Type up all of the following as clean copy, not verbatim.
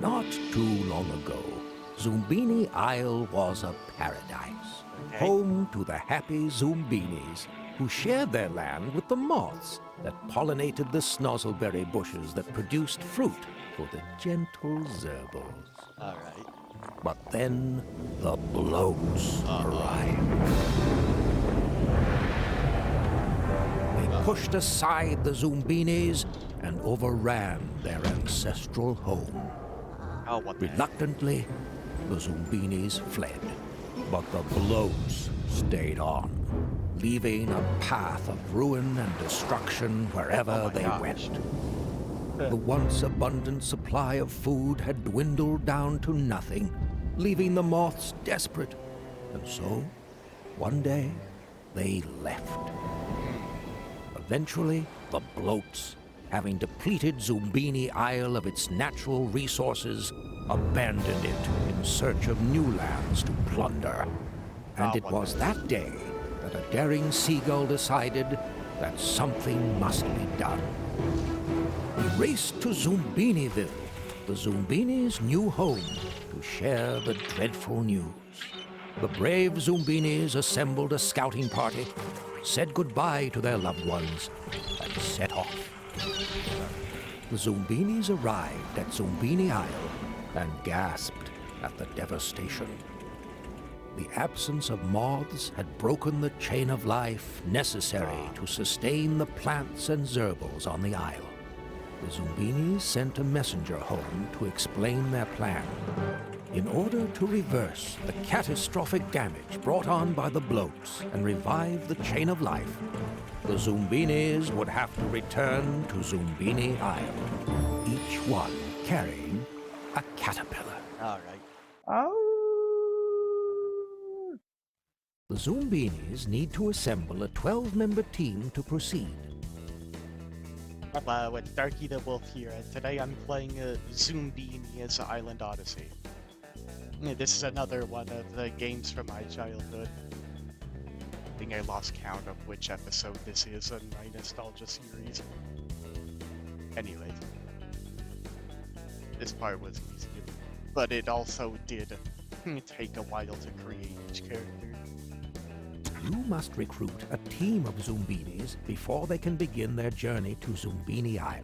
Not too long ago, Zoombini Isle was a paradise, home to the happy Zoombinis, who shared their land with the moths that pollinated the snozzleberry bushes that produced fruit for the gentle zerbos. All right. But then the bloats arrived. They pushed aside the Zoombinis and overran their ancestral home. Oh, what the heck? Reluctantly, the Zoombinis fled, but the bloats stayed on, leaving a path of ruin and destruction wherever they went. The once abundant supply of food had dwindled down to nothing, leaving the moths desperate. And so, one day, they left. Eventually, the bloats, having depleted Zoombini Isle of its natural resources, abandoned it in search of new lands to plunder. And it was that day that a daring seagull decided that something must be done. He raced to Zoombiniville, the Zoombinis' new home, to share the dreadful news. The brave Zoombinis assembled a scouting party, said goodbye to their loved ones, and set off. The Zoombinis arrived at Zoombini Isle and gasped at the devastation. The absence of moths had broken the chain of life necessary to sustain the plants and zerbals on the isle. The Zoombinis sent a messenger home to explain their plan. In order to reverse the catastrophic damage brought on by the bloats and revive the chain of life, the Zoombinis would have to return to Zoombini Isle, each one carrying a caterpillar. All right. The Zoombinis need to assemble a 12-member team to proceed. Hello, it's Darkie the Wolf here, and today I'm playing Zoombinis Island Odyssey. This is another one of the games from my childhood. I think I lost count of which episode this is in my nostalgia series. Anyways, this part was easy, but it also did take a while to create each character. You must recruit a team of Zoombinis before they can begin their journey to Zoombini Isle.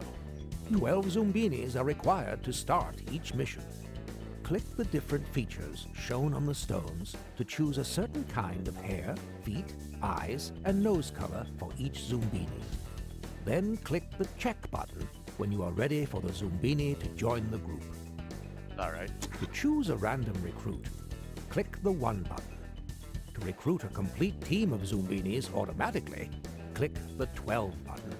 12 Zoombinis are required to start each mission. Click the different features shown on the stones to choose a certain kind of hair, feet, eyes, and nose color for each Zoombini. Then click the check button when you are ready for the Zoombini to join the group. Alright. To choose a random recruit, click the 1 button. To recruit a complete team of Zoombinis automatically, click the 12 button.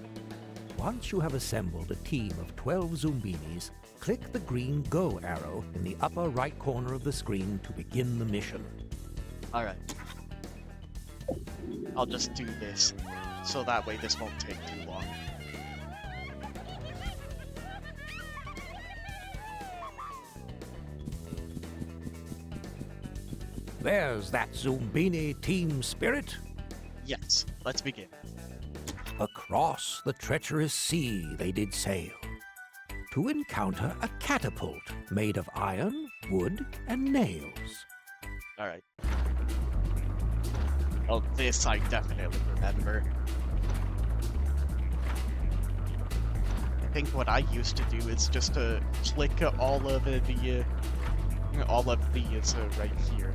Once you have assembled a team of 12 Zoombinis, click the green Go arrow in the upper right corner of the screen to begin the mission. Alright. I'll just do this, so that way this won't take too long. There's that Zoombini team spirit. Yes, let's begin. Across the treacherous sea they did sail, to encounter a catapult made of iron, wood, and nails. Alright. Oh, this I definitely remember. I think what I used to do is just to click all of these right here,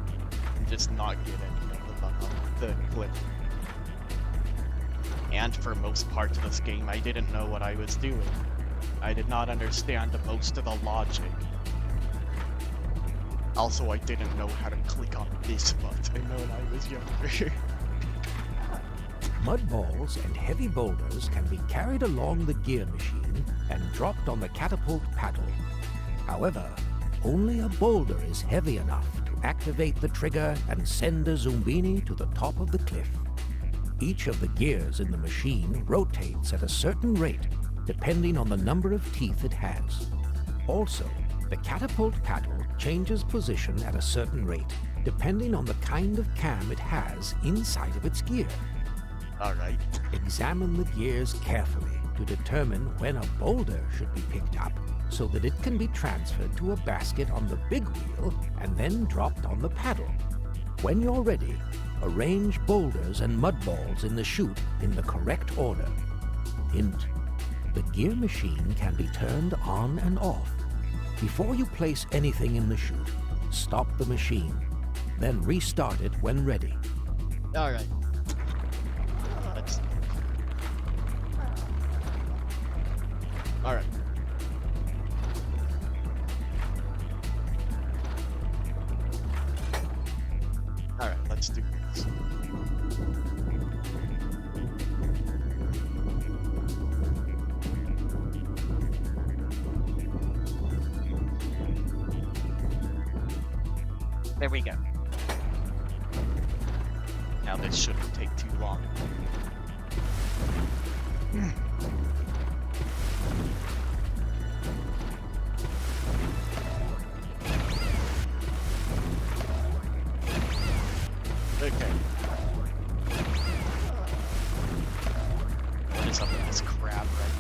and just not get any of them up the cliff. And for most parts of this game, I didn't know what I was doing. I did not understand most of the logic. Also, I didn't know how to click on this button when I was younger. Mud balls and heavy boulders can be carried along the gear machine and dropped on the catapult paddle. However, only a boulder is heavy enough to activate the trigger and send a Zoombini to the top of the cliff. Each of the gears in the machine rotates at a certain rate, depending on the number of teeth it has. Also, the catapult paddle changes position at a certain rate, depending on the kind of cam it has inside of its gear. Alright. Examine the gears carefully to determine when a boulder should be picked up so that it can be transferred to a basket on the big wheel and then dropped on the paddle. When you're ready, arrange boulders and mud balls in the chute in the correct order. Hint: the gear machine can be turned on and off. Before you place anything in the chute, stop the machine. Then restart it when ready. All right. Let's... All right. All right, let's do this. There we go. Now this shouldn't take too long. Okay. What is up with this crab right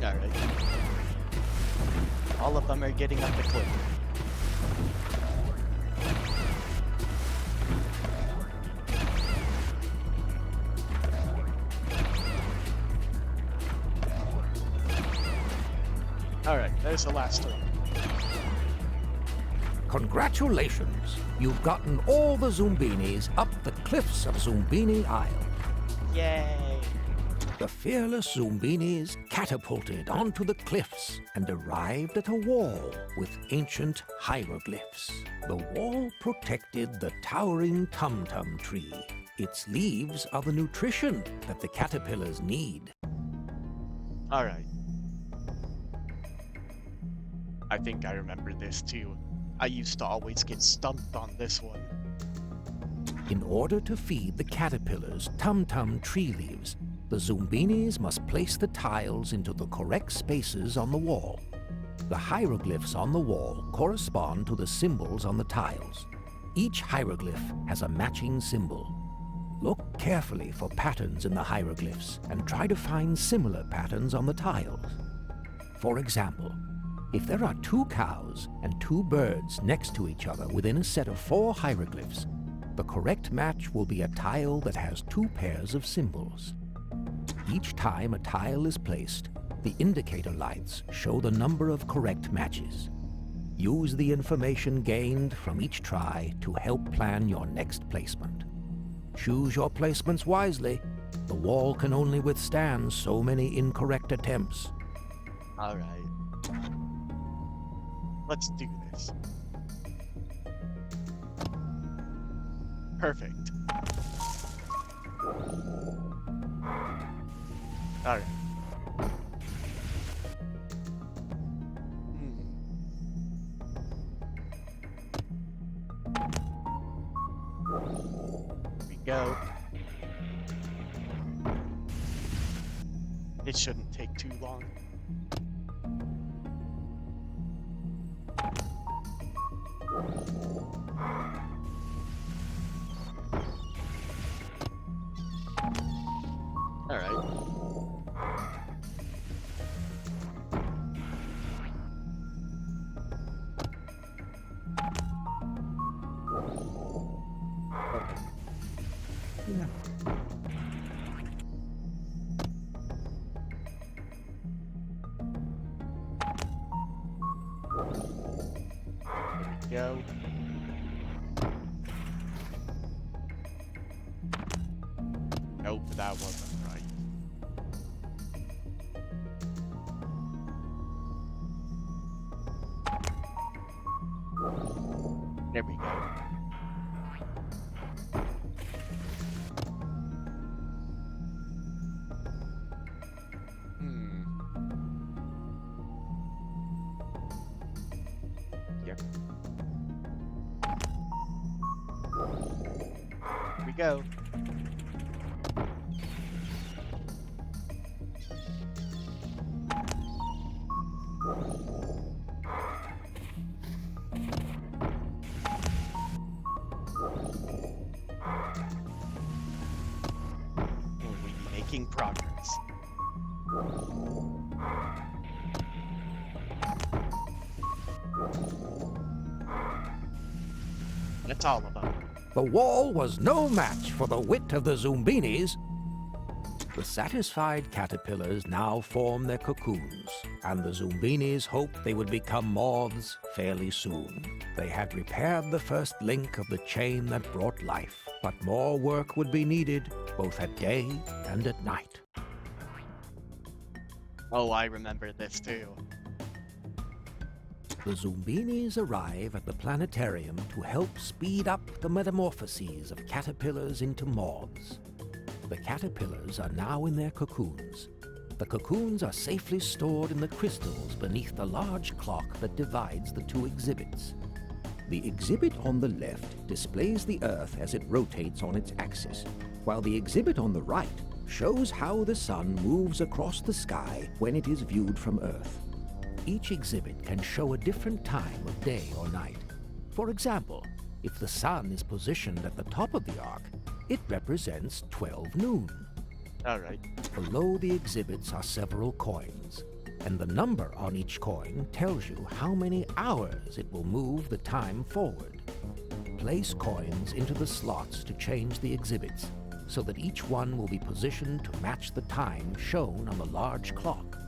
here? Alright. All of them are getting up the cliff. Alright, there's the last one. Congratulations! You've gotten all the Zoombinis up the cliffs of Zoombini Isle. Yay! The fearless Zoombinis catapulted onto the cliffs and arrived at a wall with ancient hieroglyphs. The wall protected the towering tum-tum tree. Its leaves are the nutrition that the caterpillars need. Alright. I think I remember this too. I used to always get stumped on this one. In order to feed the caterpillars tum-tum tree leaves, the Zoombinis must place the tiles into the correct spaces on the wall. The hieroglyphs on the wall correspond to the symbols on the tiles. Each hieroglyph has a matching symbol. Look carefully for patterns in the hieroglyphs and try to find similar patterns on the tiles. For example, if there are 2 cows and 2 birds next to each other within a set of 4 hieroglyphs, the correct match will be a tile that has 2 pairs of symbols. Each time a tile is placed, the indicator lights show the number of correct matches. Use the information gained from each try to help plan your next placement. Choose your placements wisely. The wall can only withstand so many incorrect attempts. Alright. Let's do this. Perfect. Alright. Here we go. It shouldn't take too long. Alright. Yeah. Go. Nope, that wasn't right. There we go. Yep. Here we go. Will we be making progress? That's all of them. The wall was no match for the wit of the Zoombinis. The satisfied caterpillars now form their cocoons, and the Zoombinis hoped they would become moths fairly soon. They had repaired the first link of the chain that brought life, but more work would be needed, both at day and at night. Oh, I remember this too. The Zoombinis arrive at the planetarium to help speed up the metamorphoses of caterpillars into moths. The caterpillars are now in their cocoons. The cocoons are safely stored in the crystals beneath the large clock that divides the two exhibits. The exhibit on the left displays the Earth as it rotates on its axis, while the exhibit on the right shows how the sun moves across the sky when it is viewed from Earth. Each exhibit can show a different time of day or night. For example, if the sun is positioned at the top of the arc, it represents 12 noon. Alright. Below the exhibits are several coins, and the number on each coin tells you how many hours it will move the time forward. Place coins into the slots to change the exhibits, so that each one will be positioned to match the time shown on the large clock.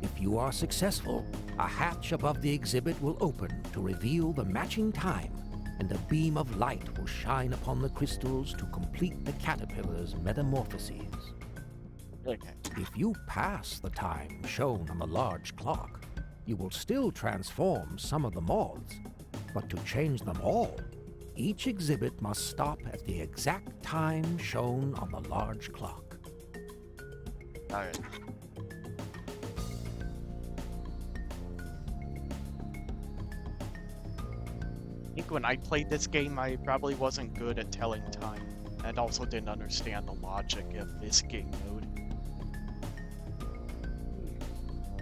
If you are successful, a hatch above the exhibit will open to reveal the matching time, and a beam of light will shine upon the crystals to complete the caterpillar's metamorphoses. Okay. If you pass the time shown on the large clock, you will still transform some of the moths, but to change them all, each exhibit must stop at the exact time shown on the large clock. Alright. I think when I played this game, I probably wasn't good at telling time, and also didn't understand the logic of this game mode.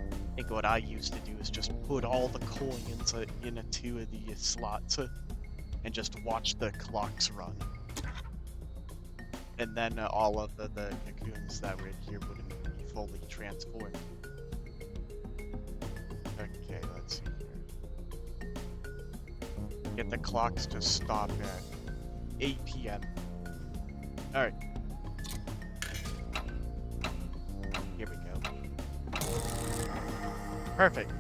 I think what I used to do is just put all the coins in two of the slots and just watch the clocks run. And then all of the cocoons that were in here wouldn't be fully transformed. Okay, let's see here. Get the clocks to stop at 8 p.m. Alright. Here we go. Perfect.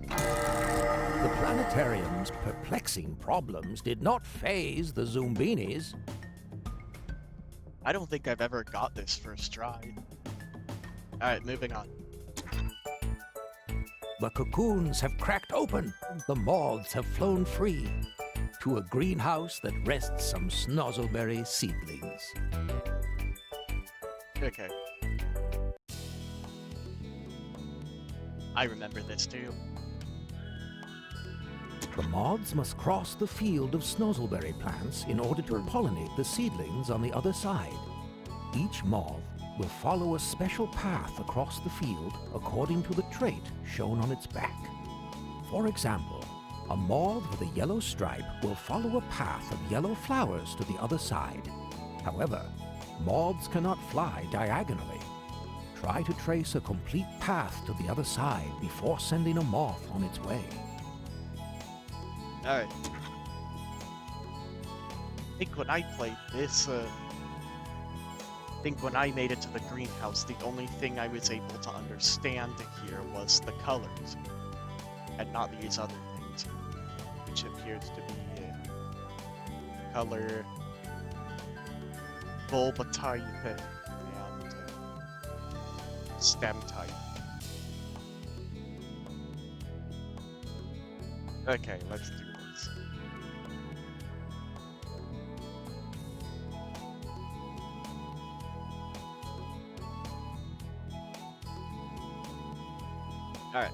The planetarium's perplexing problems did not faze the Zoombinis. I don't think I've ever got this first try. Alright, moving on. The cocoons have cracked open. The moths have flown free to a greenhouse that rests some snozzleberry seedlings. Okay. I remember this too. The moths must cross the field of snozzleberry plants in order to pollinate the seedlings on the other side. Each moth will follow a special path across the field according to the trait shown on its back. For example, a moth with a yellow stripe will follow a path of yellow flowers to the other side. However, moths cannot fly diagonally. Try to trace a complete path to the other side before sending a moth on its way. Alright. I think when I played this, I think when I made it to the greenhouse, the only thing I was able to understand here was the colors, and not these other things, which appears to be color, bulb type, and stem type. Okay, let's do this. Alright.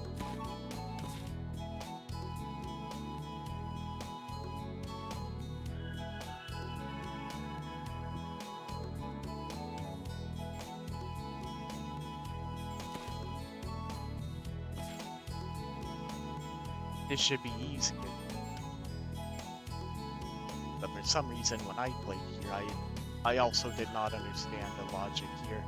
This should be easy. But for some reason, when I played here, I also did not understand the logic here.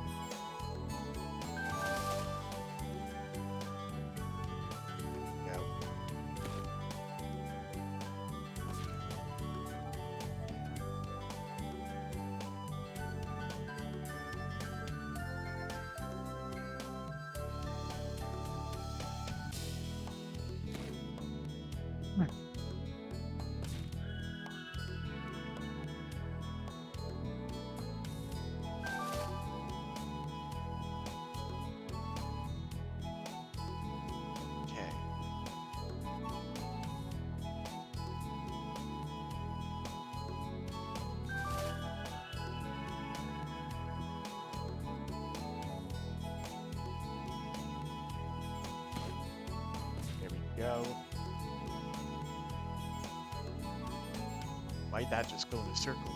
Why'd that just go in a circle?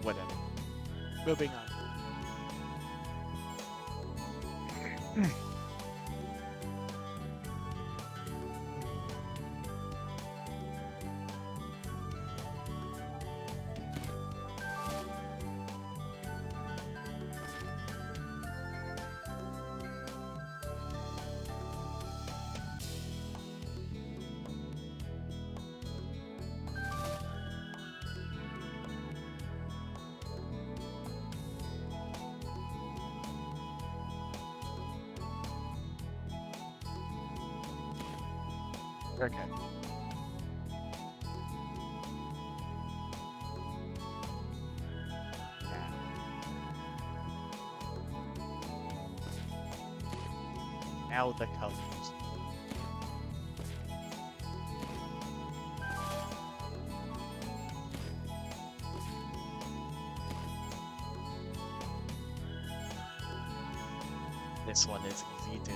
Whatever. Moving on. Okay. Now the colors. This one is easy too.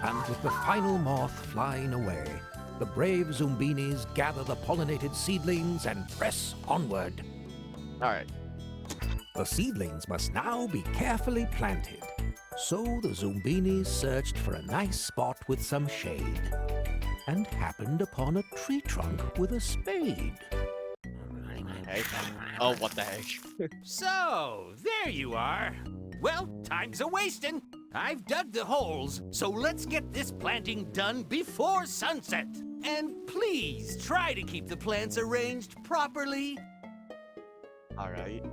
And with the final moth flying away, the brave Zoombinis gather the pollinated seedlings and press onward. Alright. The seedlings must now be carefully planted. So the Zoombinis searched for a nice spot with some shade, and happened upon a tree trunk with a spade. Okay. Oh, what the heck? So, there you are. Well, time's a-wasting. I've dug the holes, so let's get this planting done before sunset. And please try to keep the plants arranged properly. Alright.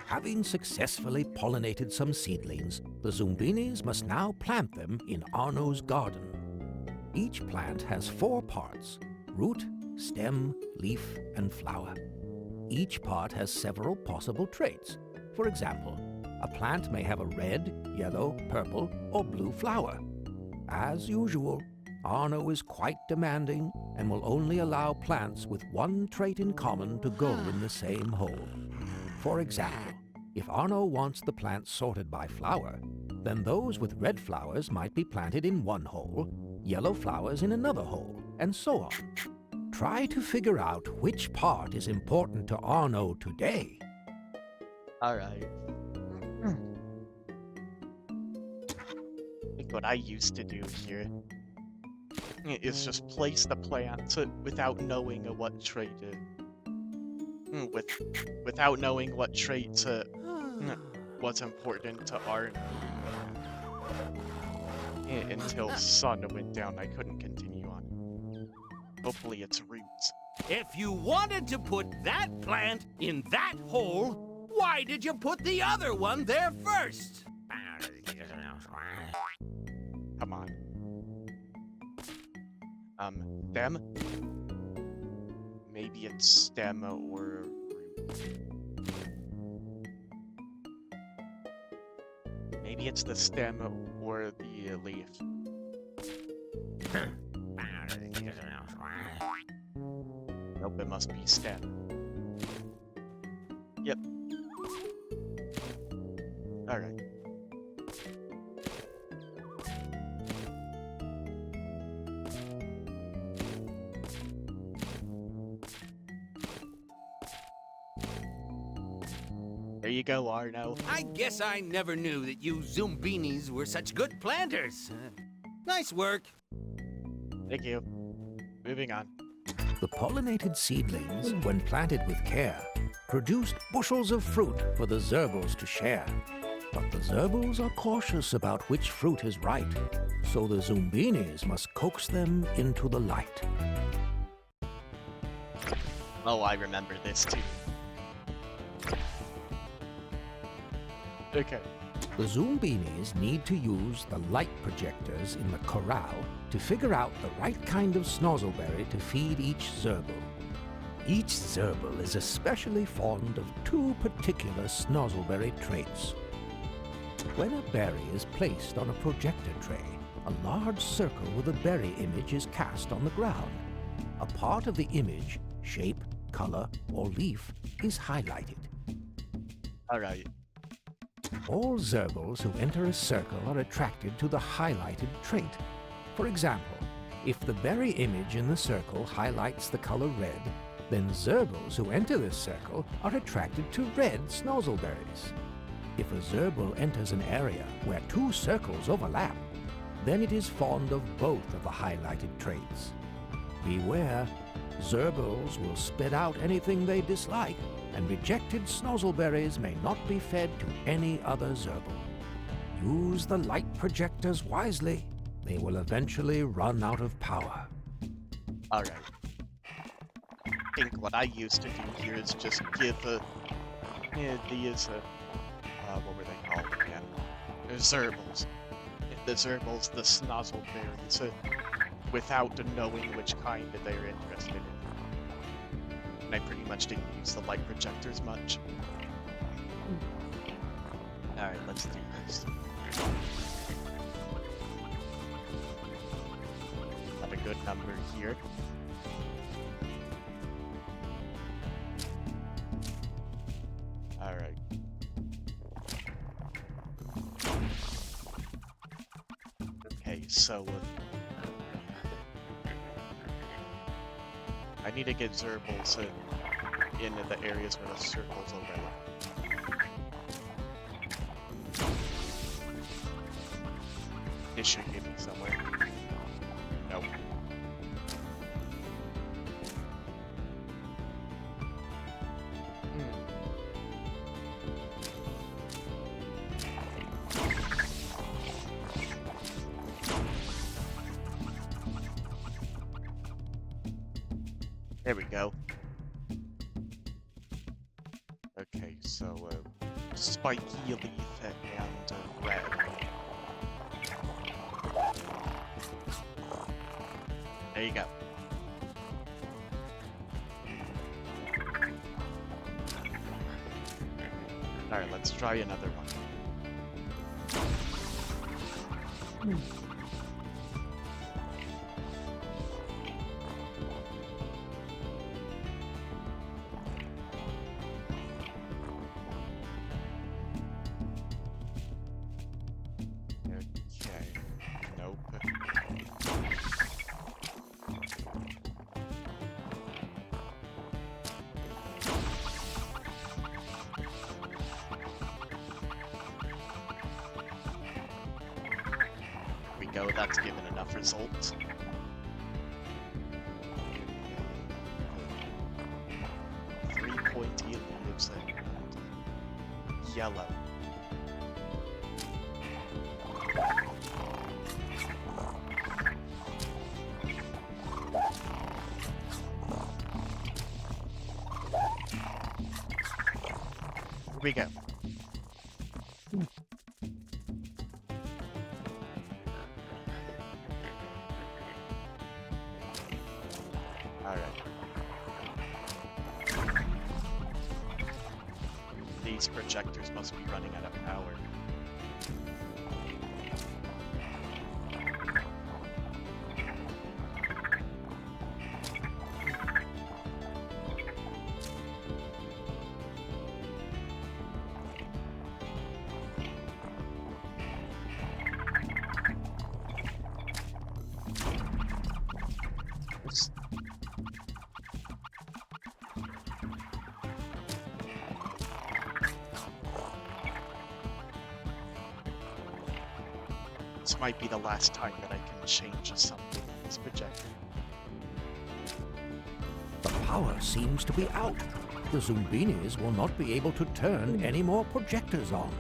Having successfully pollinated some seedlings, the Zoombinis must now plant them in Arno's garden. Each plant has 4 parts: root, stem, leaf, and flower. Each part has several possible traits. For example, a plant may have a red, yellow, purple, or blue flower. As usual, Arno is quite demanding and will only allow plants with one trait in common to go in the same hole. For example, if Arno wants the plants sorted by flower, then those with red flowers might be planted in one hole, yellow flowers in another hole, and so on. Try to figure out which part is important to Arno today. Alright. I think what I used to do here is just place the plant without knowing what trait without knowing what trait was important to Arno. Until sun went down, I couldn't continue on. Hopefully it's roots. If you wanted to put that plant in that hole, why did you put the other one there first? Come on. Them? Maybe it's stem or root. Maybe it's the stem or the leaf. Nope, it must be stem. Yep. Alright. There you go, Arno. I guess I never knew that you Zoombinis were such good planters. Nice work. Thank you. Moving on. The pollinated seedlings, when planted with care, produced bushels of fruit for the Zerbles to share. But the Zerbles are cautious about which fruit is right, so the Zoombinis must coax them into the light. Oh, I remember this too. Okay. The Zoombinis need to use the light projectors in the corral to figure out the right kind of snozzleberry to feed each Zerbil. Each Zerbil is especially fond of 2 particular snozzleberry traits. When a berry is placed on a projector tray, a large circle with a berry image is cast on the ground. A part of the image, shape, color or leaf is highlighted. Alright. All Zerbles who enter a circle are attracted to the highlighted trait. For example, if the berry image in the circle highlights the color red, then Zerbles who enter this circle are attracted to red snozzleberries. If a Zerbil enters an area where two circles overlap, then it is fond of both of the highlighted traits. Beware, Zerbles will spit out anything they dislike, and rejected snozzleberries may not be fed to any other Zerbil. Use the light projectors wisely. They will eventually run out of power. Alright. I think what I used to do here is just give these, what were they called again? Zerbles. The Zerbles, the snozzleberries, without knowing which kind that they're interested in. And I pretty much didn't use the light projectors much. Alright, let's do this. Got a good number here. Alright. Okay, so I need to get Zerbles into the areas where the circles overlap. It should give me somewhere. Nope. There we go. Okay, so spiky leaf and red. There you go. Alright, let's try another one. Okay. Nope. Go, that's given enough results. 3 pointy leaves and yellow. Here we go. These projectors must be running out of power. This might be the last time that I can change something on this projector. The power seems to be out. The Zoombinis will not be able to turn any more projectors on.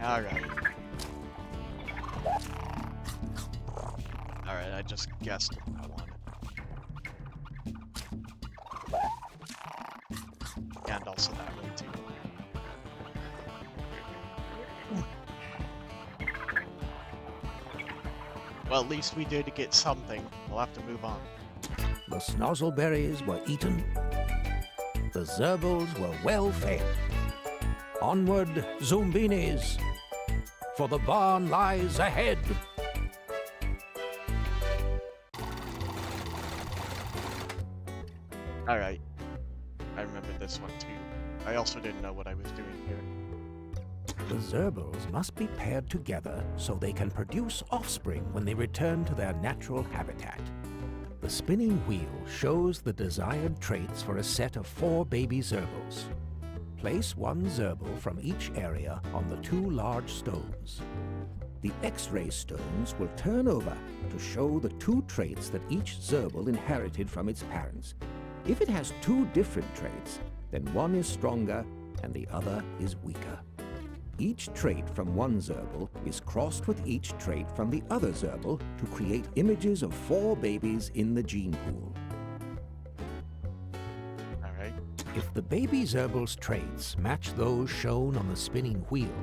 Alright. Alright, I just guessed what I wanted. And also that one too. Well, at least we did get something. We'll have to move on. The snozzleberries were eaten. The Zerbles were well fed. Onward, Zoombinis! for the barn lies ahead. Alright. I remember this one too. I also didn't know what I was doing here. The Zorbals must be paired together so they can produce offspring when they return to their natural habitat. The spinning wheel shows the desired traits for a set of 4 baby Zorbals. Place one Zorbal from each area on the 2 large stones. The X-ray stones will turn over to show the 2 traits that each Zorbal inherited from its parents. If it has 2 different traits, then one is stronger and the other is weaker. Each trait from one Zorbal is crossed with each trait from the other Zorbal to create images of 4 babies in the gene pool. Alright. If the baby Zerbal's traits match those shown on the spinning wheel,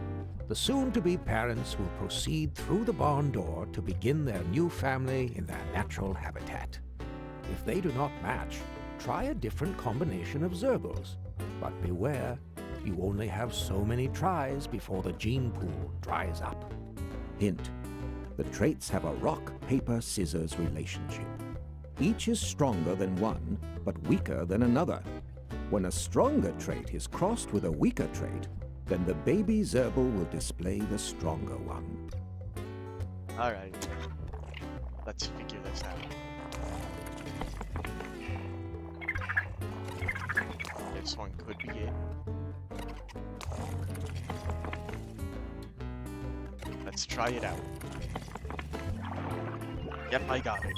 the soon-to-be parents will proceed through the barn door to begin their new family in their natural habitat. If they do not match, try a different combination of Zorbals. But beware, you only have so many tries before the gene pool dries up. Hint: the traits have a rock, paper, scissors relationship. Each is stronger than one, but weaker than another. When a stronger trait is crossed with a weaker trait, then the baby Zorbal will display the stronger one. Alright. Let's figure this out. This one could be it. Let's try it out. Yep, I got it.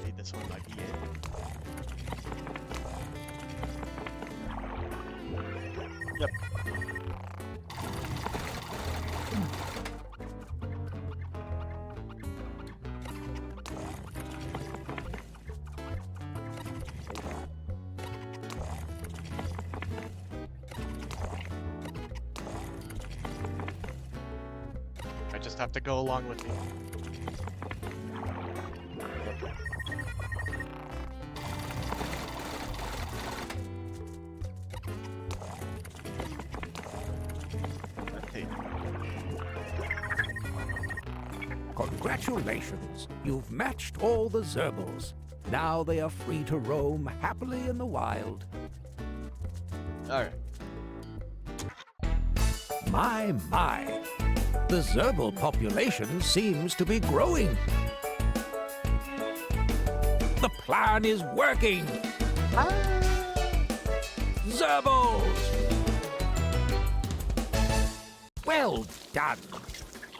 Okay, this one might be it. Yep. I just have to go along with it. Okay. Congratulations! You've matched all the Zorbals. Now they are free to roam happily in the wild. Alright. My! The Zorbal population seems to be growing. The plan is working! Zorbals! Well done!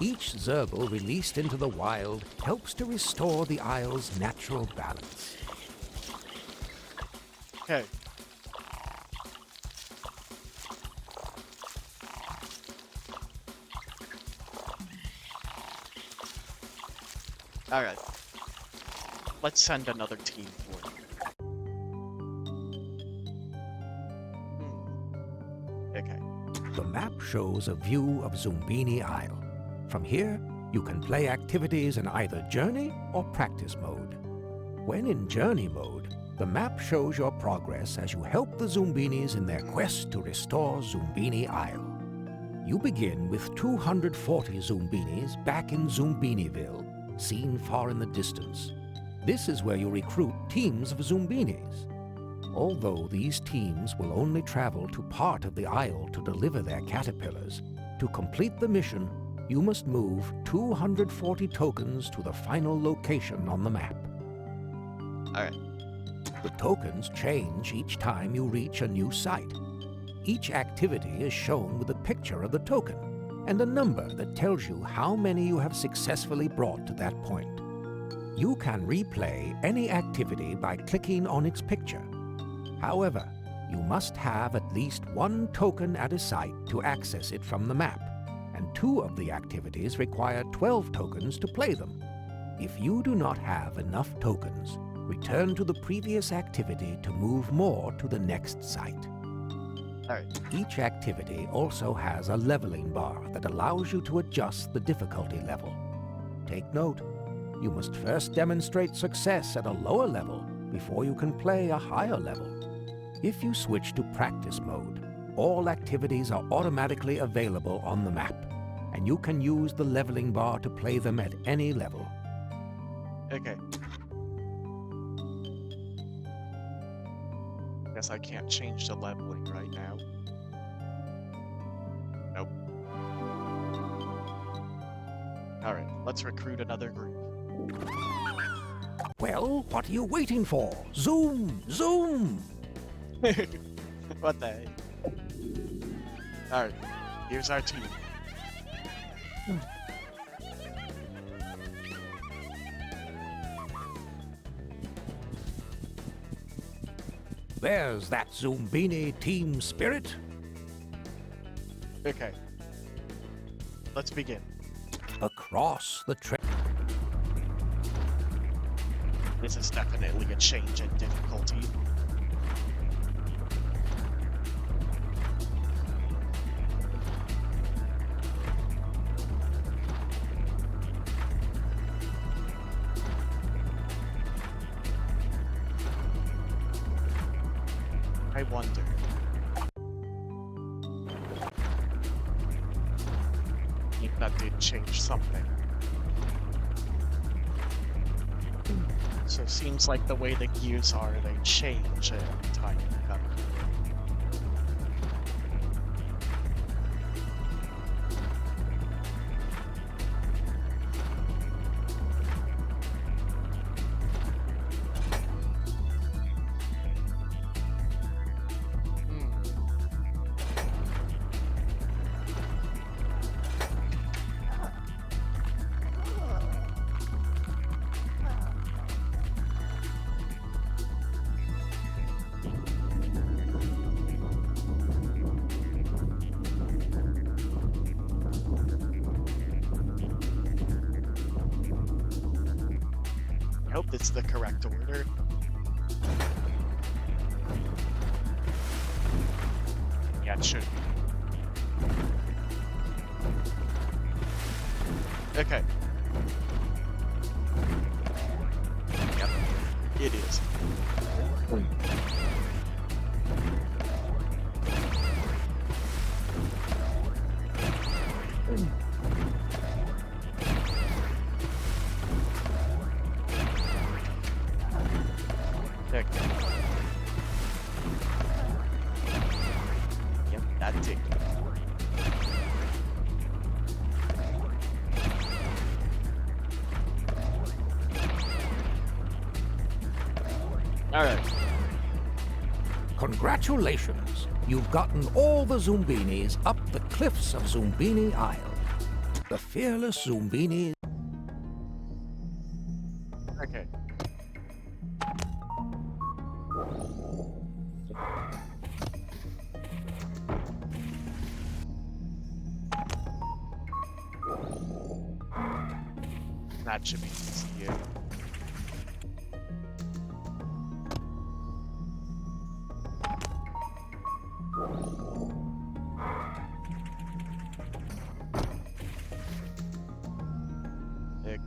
Each Zorbal released into the wild helps to restore the Isle's natural balance. Okay. Alright. Let's send another team for it. Okay. The map shows a view of Zoombini Isle. From here, you can play activities in either Journey or Practice mode. When in Journey mode, the map shows your progress as you help the Zoombinis in their quest to restore Zoombini Isle. You begin with 240 Zoombinis back in Zoombiniville, seen far in the distance. This is where you recruit teams of Zoombinis. Although these teams will only travel to part of the Isle to deliver their caterpillars, to complete the mission, you must move 240 tokens to the final location on the map. Alright. The tokens change each time you reach a new site. Each activity is shown with a picture of the token and a number that tells you how many you have successfully brought to that point. You can replay any activity by clicking on its picture. However, you must have at least one token at a site to access it from the map, and 2 of the activities require 12 tokens to play them. If you do not have enough tokens, return to the previous activity to move more to the next site. Alright. Each activity also has a leveling bar that allows you to adjust the difficulty level. Take note, You must first demonstrate success at a lower level before you can play a higher level. If you switch to practice mode, all activities are automatically available on the map, and you can use the leveling bar to play them at any level. Okay. Guess I can't change the leveling right now. Nope. Alright, let's recruit another group. Well, what are you waiting for? Zoom! Zoom! What the heck? Alright, here's our team. There's that Zoombini team spirit. Okay. Let's begin. Across the trail. This is definitely a change in difficulty. I wonder. If that did change something. So it seems like the way the gears are, they change every time you come here. I hope it's the correct order. Yeah, it should be. Okay. Yep, it is. Okay. Yep, that tick. Alright. Congratulations! You've gotten all the Zoombinis up the cliffs of Zoombini Isle. The fearless Zoombini. Okay. That should be easy. Yeah. Okay.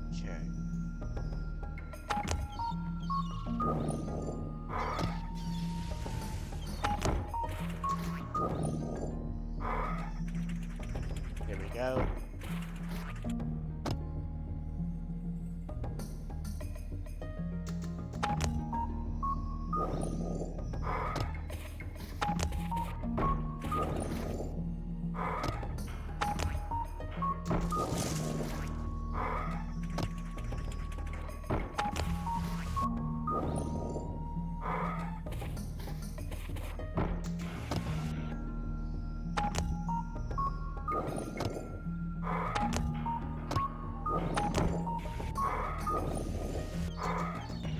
Here we go.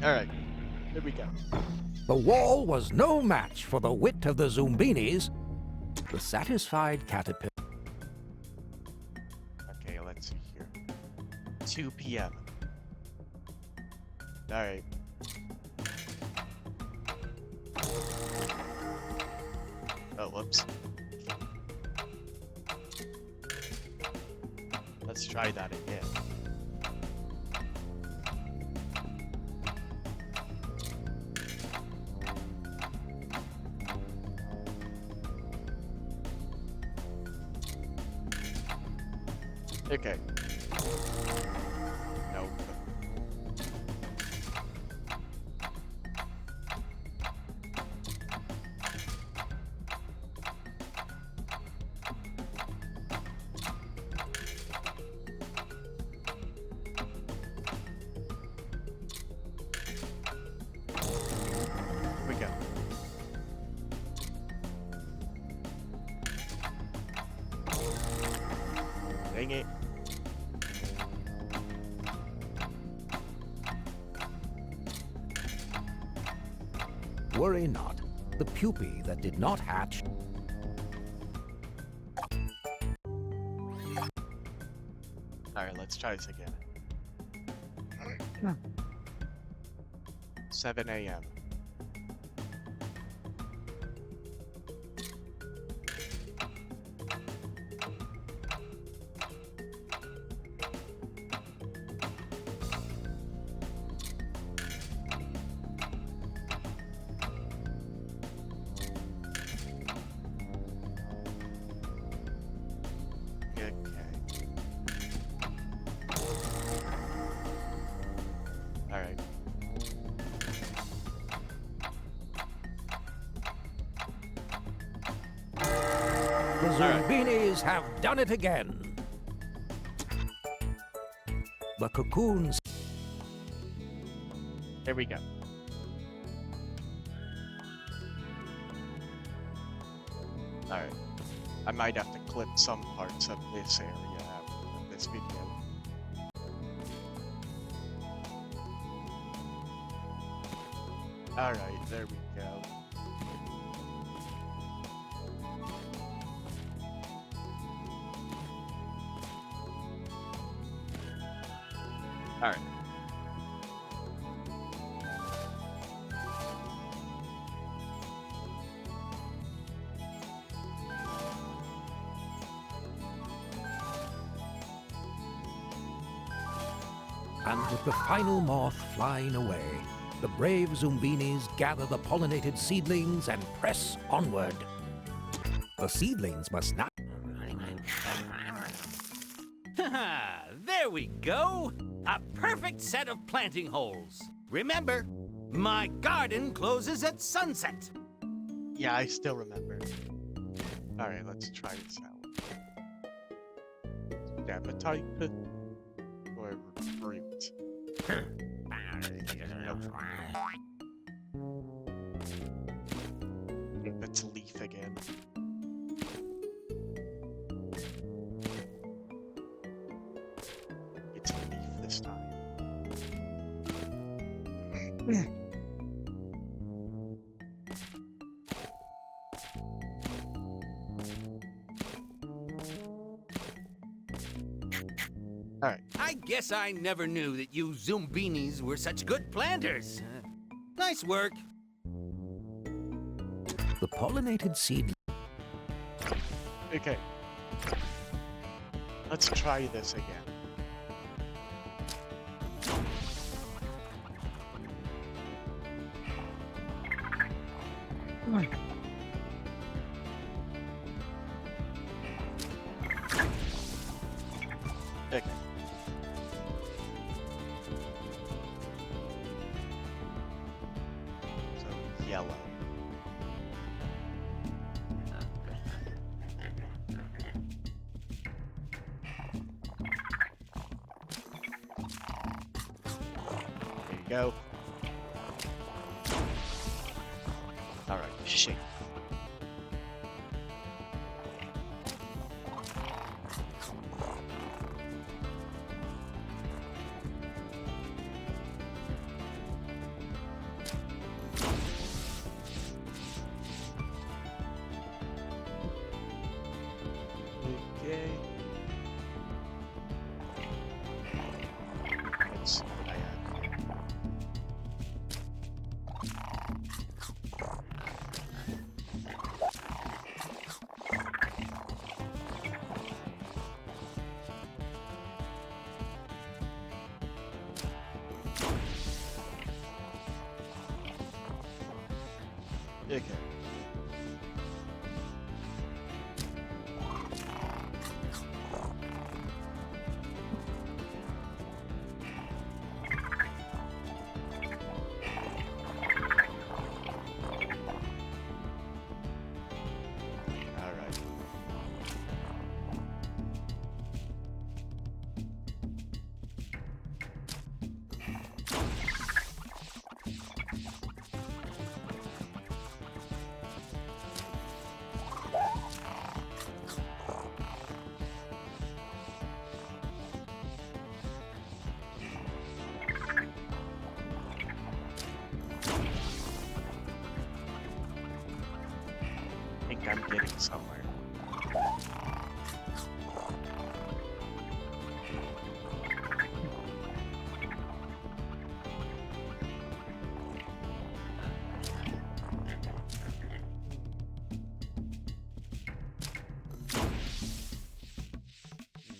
Alright, here we go. The wall was no match for the wit of the Zoombinis. The satisfied caterpillar. Okay, let's see here. 2 p.m. Alright. Oh, whoops. Let's try that again. Okay. Nope. Here we go. Dang it. Worry not. The pupae that did not hatch Alright, let's try this again. 7 a.m. Okay. Alright. The Zoombinis have done it again. The cocoons. There we go. Alright. I might have to clip some parts of this area out of this video. Alright, there we go. Alright. And with the final moth flying away, the brave Zoombinis gather the pollinated seedlings and press onward. The seedlings must not. There we go! A perfect set of planting holes. Remember, my garden closes at sunset. Yeah, I still remember. Alright, let's try this out. Appetite or fruit? It's leaf again. It's leaf this time. Alright. I guess I never knew that you Zoombinis were such good planters. Nice work. The pollinated seed. Okay. Let's try this again. Okay. So, yellow. There you go. Alright, shake. Okay. Let's see what I have. Okay. somewhere.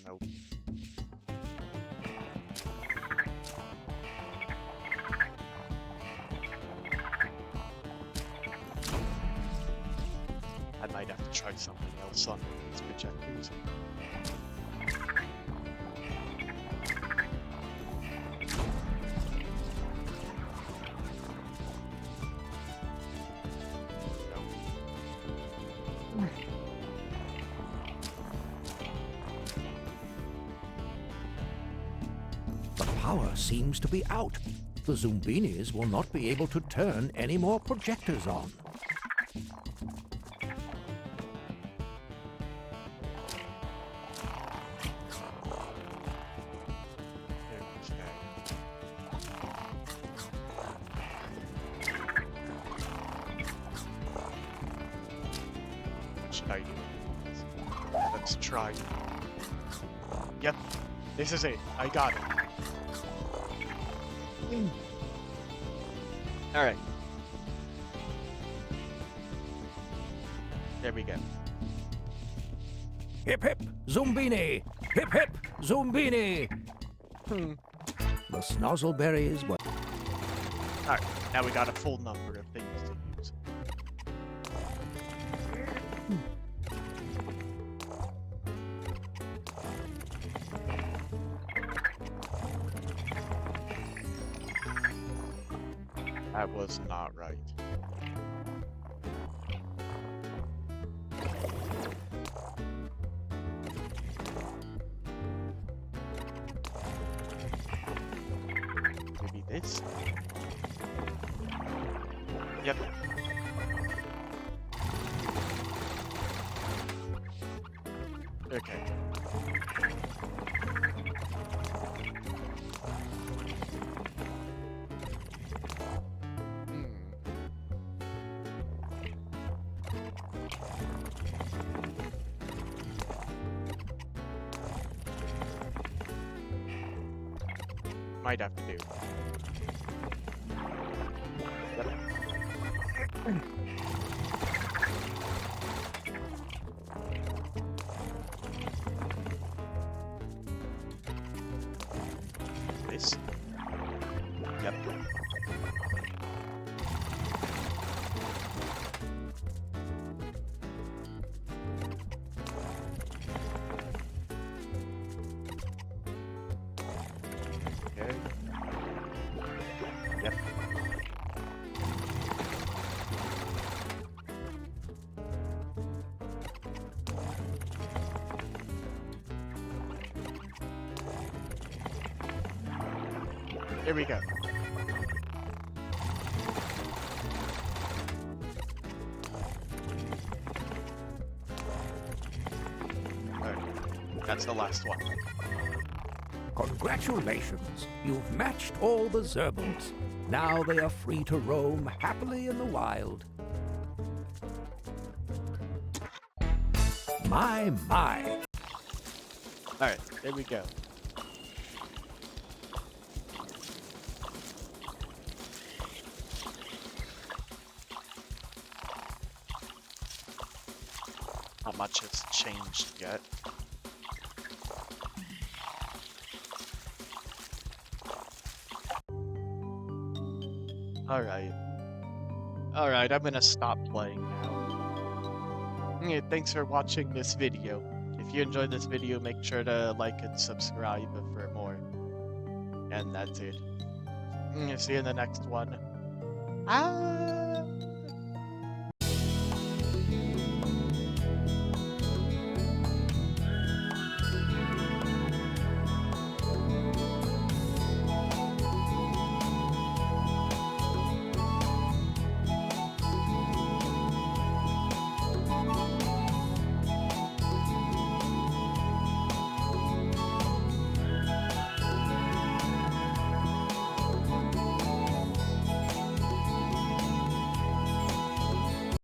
Nope. I might have to try something else on these projectors. The power seems to be out. The Zoombinis will not be able to turn any more projectors on. What should I do? Let's try. Yep, this is it. I got it. Alright. There we go. Hip hip, Zoombini! Hip hip, Zoombini! The snozzleberries were... Alright, now we got a full number of things to use. That was not right. Maybe this? Yep. Okay. Might have to do. Yep. This? Yep. Okay. Yep. Here we go. Alright, that's the last one. Congratulations! You've matched all the Zerbals. Now they are free to roam happily in the wild. My, my! Alright, there we go. Not much has changed yet. Alright. Alright, I'm gonna stop playing now. Yeah, thanks for watching this video. If you enjoyed this video, make sure to like and subscribe for more. And that's it. See you in the next one. Ah!